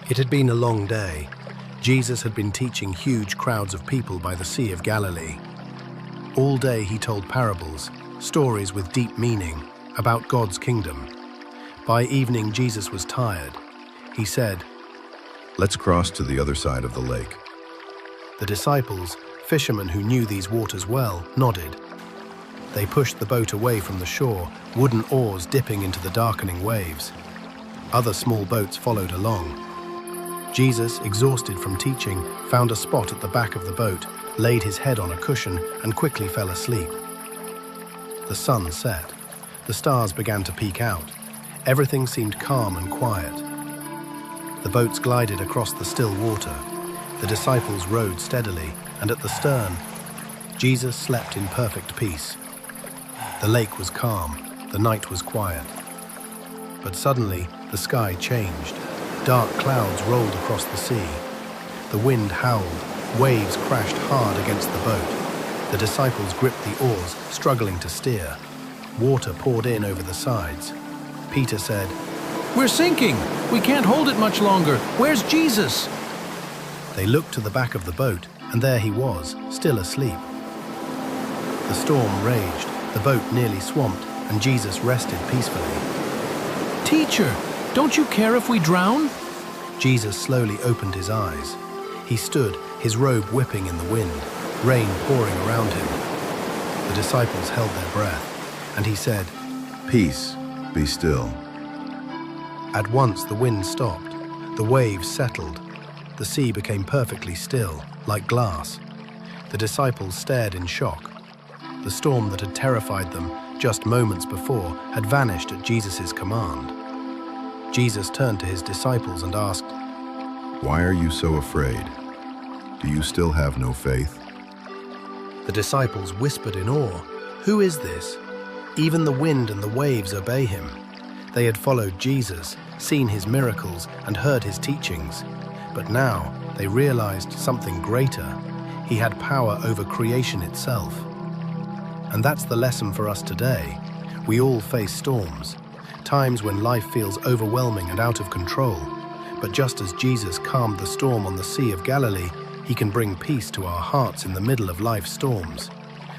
It had been a long day. Jesus had been teaching huge crowds of people by the Sea of Galilee. All day he told parables, stories with deep meaning, about God's kingdom. By evening, Jesus was tired. He said, "Let's cross to the other side of the lake." The disciples, fishermen who knew these waters well, nodded. They pushed the boat away from the shore, wooden oars dipping into the darkening waves. Other small boats followed along. Jesus, exhausted from teaching, found a spot at the back of the boat, laid his head on a cushion, and quickly fell asleep. The sun set. The stars began to peek out. Everything seemed calm and quiet. The boats glided across the still water. The disciples rowed steadily, and at the stern, Jesus slept in perfect peace. The lake was calm, the night was quiet. But suddenly, the sky changed. Dark clouds rolled across the sea. The wind howled, waves crashed hard against the boat. The disciples gripped the oars, struggling to steer. Water poured in over the sides. Peter said, "We're sinking! We can't hold it much longer! Where's Jesus?" They looked to the back of the boat, and there he was, still asleep. The storm raged, the boat nearly swamped, and Jesus rested peacefully. "Teacher, don't you care if we drown?" Jesus slowly opened his eyes. He stood, his robe whipping in the wind, rain pouring around him. The disciples held their breath, and he said, "Peace, be still." At once the wind stopped, the waves settled, the sea became perfectly still, like glass. The disciples stared in shock. The storm that had terrified them just moments before had vanished at Jesus' command. Jesus turned to his disciples and asked, "Why are you so afraid? Do you still have no faith?" The disciples whispered in awe, "Who is this? Even the wind and the waves obey him." They had followed Jesus, seen his miracles, and heard his teachings. But now they realized something greater. He had power over creation itself. And that's the lesson for us today. We all face storms, times when life feels overwhelming and out of control. But just as Jesus calmed the storm on the Sea of Galilee, he can bring peace to our hearts in the middle of life's storms.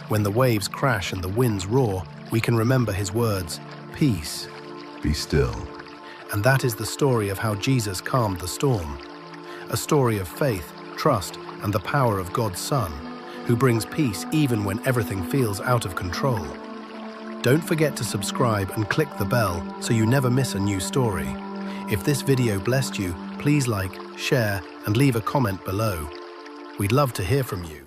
When the waves crash and the winds roar, we can remember his words, "Peace, Be still." And that is the story of how Jesus calmed the storm. A story of faith, trust, and the power of God's Son, who brings peace even when everything feels out of control. Don't forget to subscribe and click the bell so you never miss a new story. If this video blessed you, please like, share, and leave a comment below. We'd love to hear from you.